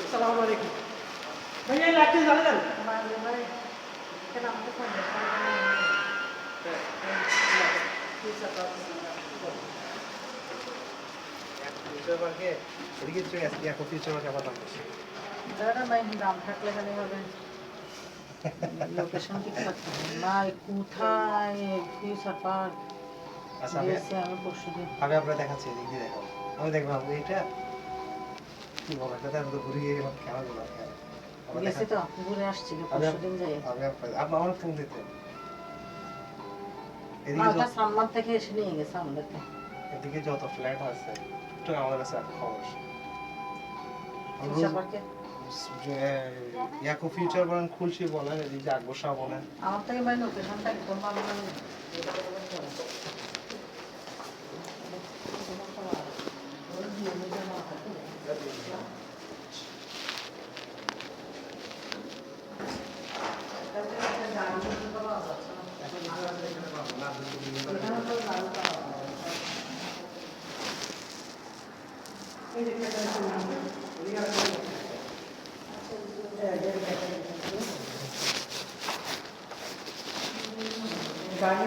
আসসালামু আলাইকুম ভাইয়া লাইটটা জ্বালালেন ভাই কেন আমাকে ফোন ফিউচার পার্কে এদিকে চলে আসছি এখন ফিউচার পার্কে আবার দাম বেশি দাদা ভাই দাম থাকলে খালি হবে লোকেশন ঠিক থাকতে হবে ভাই কোথায় ফিউচার পার্ক আচ্ছা আমি পরশু দিন আমি আপনার দেখাচ্ছি এদিক দিয়ে দেখাবো আমি দেখবো আপনি এটা কি বলো এটা তো ঘুরে গিয়ে খেলা গুলো গেছি তো ঘুরে আসছি পরশু দিন যাই আমি আপনার আমার ফোন দিতে ওটা সালমান থেকে এসে নিয়ে গেছে আমাদেরকে এদিকে যত ফ্ল্যাট আছে একটু আমাদের কাছে খবর ফিউচার পার্কে ইয়াকো ফিউচার বলেন খুলশি বলেন এদিকে আকবর শাহ বলেন আমার থেকে ভাই লোকেশনটা একদম ভালো লাগে গাড়ি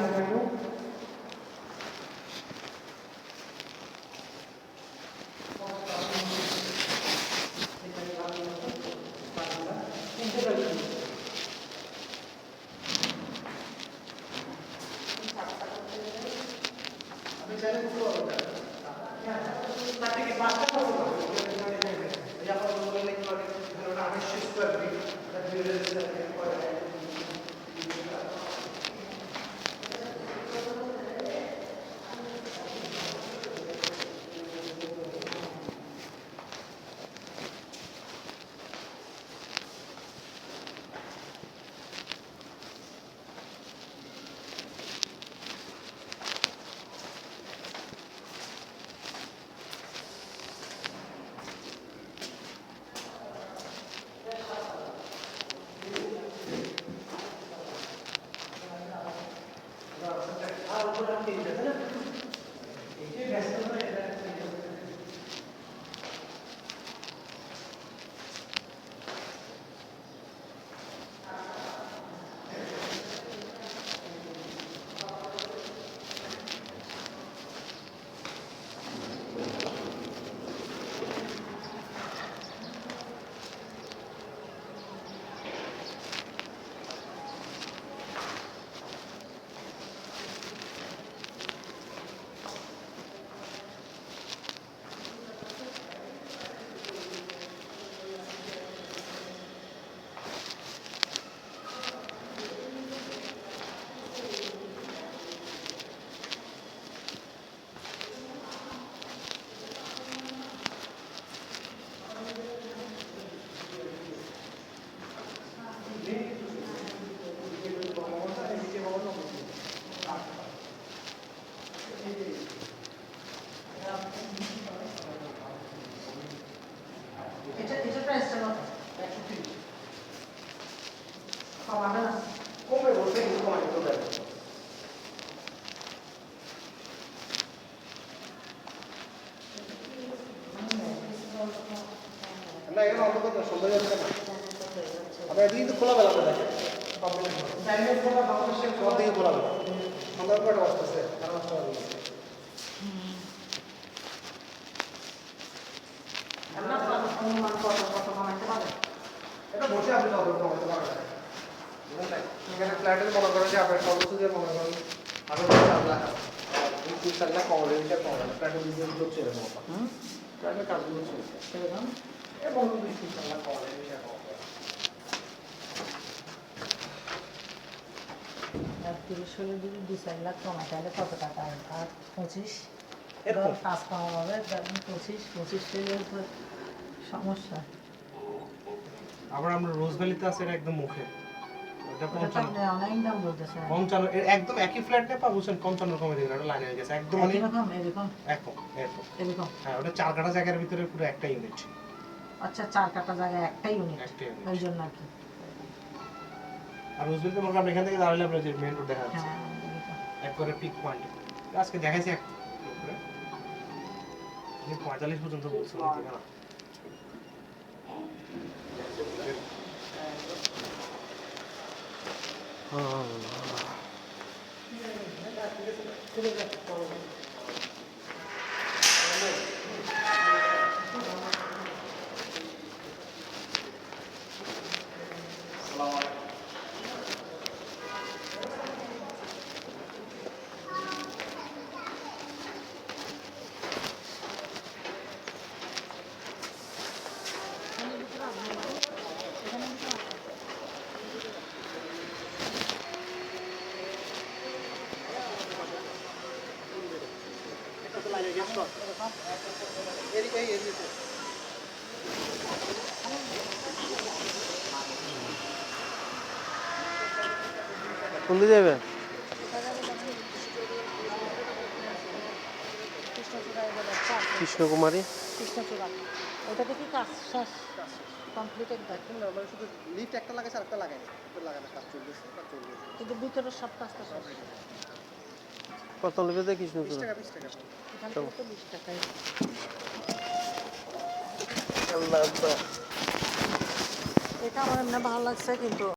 এটা প্রাইসটা কত 130 কমাবে না কমে বলতে কিন্তু কমাই তো দেয় না এখানে অত কথা সুন্দর যাচ্ছে না আমরা এদিকে তো খোলা বেলা দেখেন টাইমের খোলা বাংলাদেশের সব দিকে খোলা বেলা সন্ধ্যা কয়টা বাজতেছে সাড়ে 5টা বাজে এটা বসে আপনি যত কমাতে পারবেন এখানে ফ্ল্যাটের মনে করেন যে আপনার সর্বোচ্চ দিয়ে মনে করেন আরো 4 লাখ কমালে এটা কমালে ফ্ল্যাটের বিজনেস করছে এরকম ফ্ল্যাটের কাজগুলো চলছে সেরকম এবং 2-3 লাখ কমালে এটা কমাবে আর 30 হলে যদি 2-4 লাখ কমায় তাহলে কত টাকা আর 25 এরকম কাজ কমা হবে 25 হলে সমস্যা আবার আমরা রোজভ্যালিতে আছে এটা একদম মুখে এটা 55 অনেক দাম বলতেছে 55 এর একদম একই ফ্ল্যাট না পাবুছেন 55 কমে দিবেন এটা লাইন হয়ে গেছে একদম মানে এরকম এরকম হ্যাঁ ওটা 4 কাঠা জায়গার ভিতরে পুরো একটা ইউনিট আচ্ছা 4 কাঠা জায়গা একটাই ইউনিট ওই জন্য কি আর রোজবেরিতে মনে করেন এখান থেকে দাঁড়ালে আপনার যে মেইন রোড দেখা যাচ্ছে হ্যাঁ একবারে পিক পয়েন্ট আজকে দেখাইছি এক 45 পর্যন্ত বলছিল ঠিকানা কোন দিকে যাবে কৃষ্ণকুমারী কৃষ্ণচূড়া ওটা কি কাজ শেষ কমপ্লিটেড দেখুন শুধু লিফট একটা লাগাইছে আরেকটা লাগাইনি লাগানো কাজ চলতেছে কিন্তু ভিতরের সব কাজটা শেষ কত লিপিতে কৃষ্ণচূড়া 20 টাকা এখান থেকে তো 20 টাকায় আল্লাহ আকবার এটা আমার এমনি ভালো লাগছে কিন্তু